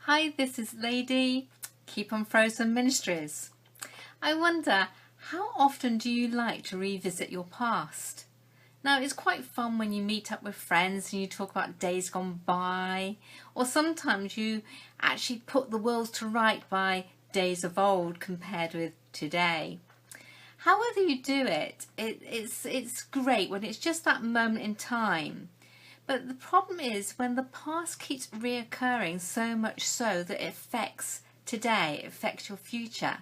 Hi, this is Lady Keep on Frozen Ministries. I wonder, how often do you like to revisit your past? Now, it's quite fun when you meet up with friends and you talk about days gone by, or sometimes you actually put the world to right by days of old compared with today. However you do it, it's great when it's just that moment in time. But the problem is when the past keeps reoccurring, so much so that it affects today, it affects your future.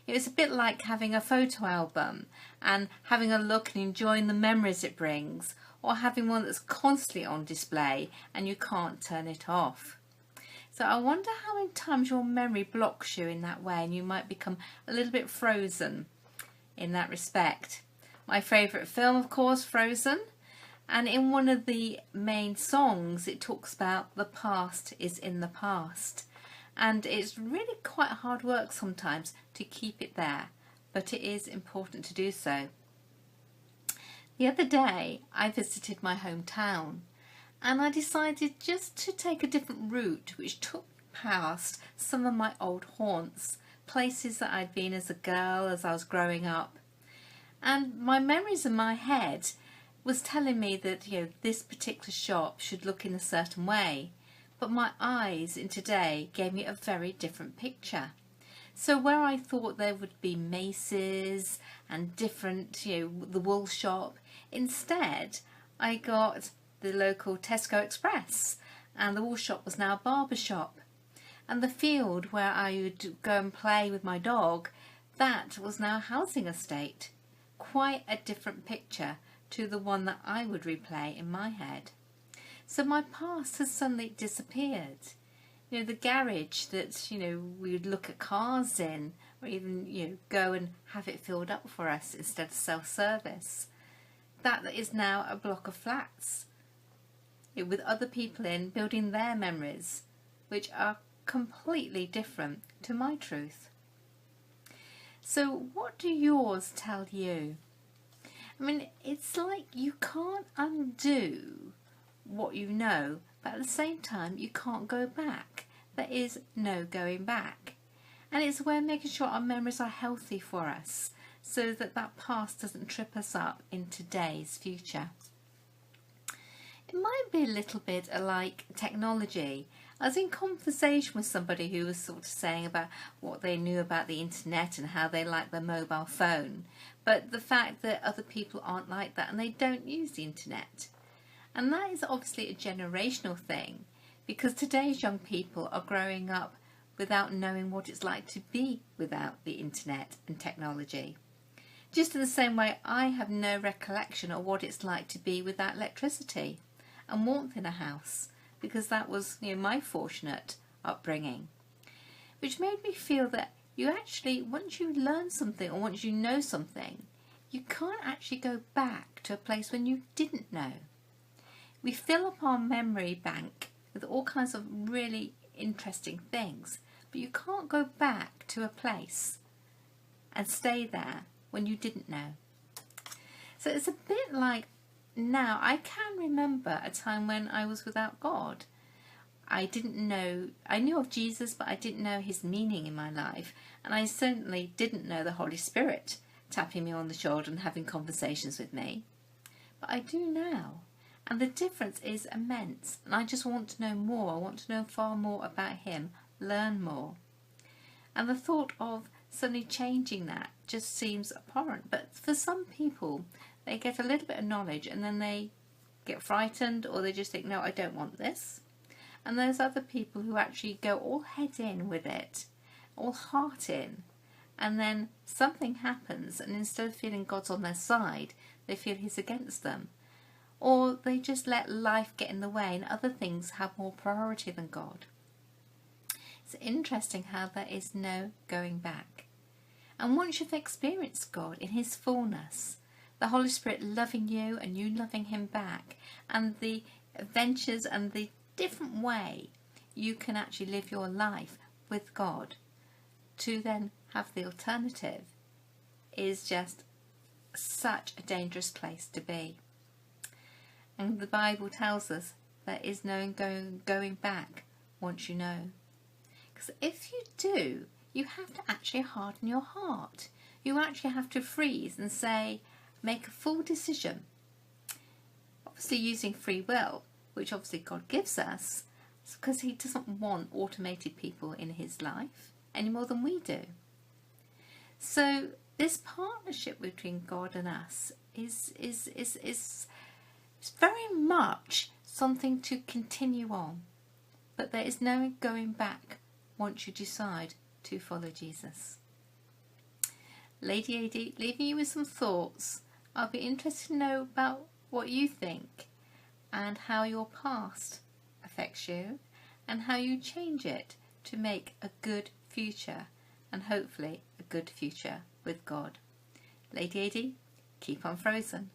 It's a bit like having a photo album and having a look and enjoying the memories it brings, or having one that's constantly on display and you can't turn it off. So I wonder how many times your memory blocks you in that way and you might become a little bit frozen in that respect. My favourite film, of course, Frozen. And in one of the main songs it talks about the past is in the past, and it's really quite hard work sometimes to keep it there, but it is important to do so. The other day I visited my hometown and I decided just to take a different route which took past some of my old haunts, places that I'd been as a girl as I was growing up, and my memories in my head was telling me that this particular shop should look in a certain way, but my eyes in today gave me a very different picture. So where I thought there would be Macy's and different, the wool shop, instead I got the local Tesco Express, and the wool shop was now a barber shop, and the field where I would go and play with my dog, that was now a housing estate. Quite a different picture to the one that I would replay in my head. So my past has suddenly disappeared. The garage that we would look at cars in, or even go and have it filled up for us instead of self-service, that is now a block of flats with other people in, building their memories, which are completely different to my truth. So what do yours tell you? I mean, it's like you can't undo what you know, but at the same time you can't go back. There is no going back. And it's where making sure our memories are healthy for us, so that that past doesn't trip us up in today's future. It might be a little bit like technology. I was in conversation with somebody who was sort of saying about what they knew about the internet and how they like their mobile phone, but the fact that other people aren't like that and they don't use the internet. And that is obviously a generational thing, because today's young people are growing up without knowing what it's like to be without the internet and technology. Just in the same way I have no recollection of what it's like to be without electricity and warmth in a house, because that was my fortunate upbringing, which made me feel that you actually, once you learn something or once you know something, you can't actually go back to a place when you didn't know. We fill up our memory bank with all kinds of really interesting things, but you can't go back to a place and stay there when you didn't know. So it's a bit like now I can remember a time when I was without God. I knew of Jesus, but I didn't know his meaning in my life, and I certainly didn't know the Holy Spirit tapping me on the shoulder and having conversations with me. But I do now, and the difference is immense, and I just want to know more. I want to know far more about him, learn more. And the thought of suddenly changing that just seems abhorrent, but for some people they get a little bit of knowledge and then they get frightened, or they just think, no, I don't want this. And there's other people who actually go all head in with it, all heart in, and then something happens and instead of feeling God's on their side, they feel he's against them. Or they just let life get in the way and other things have more priority than God. It's interesting how there is no going back. And once you've experienced God in his fullness, the Holy Spirit loving you and you loving him back, and the adventures and the different way you can actually live your life with God, to then have the alternative, is just such a dangerous place to be. And the Bible tells us there is no going back once you know. Because if you do, you have to actually harden your heart. You actually have to freeze and say, make a full decision. Obviously using free will, which obviously God gives us, because he doesn't want automated people in his life any more than we do. So this partnership between God and us is very much something to continue on. But there is no going back once you decide to follow Jesus. Lady AD, leaving you with some thoughts. I'll be interested to know about what you think and how your past affects you and how you change it to make a good future, and hopefully a good future with God. Lady AD, keep on frozen.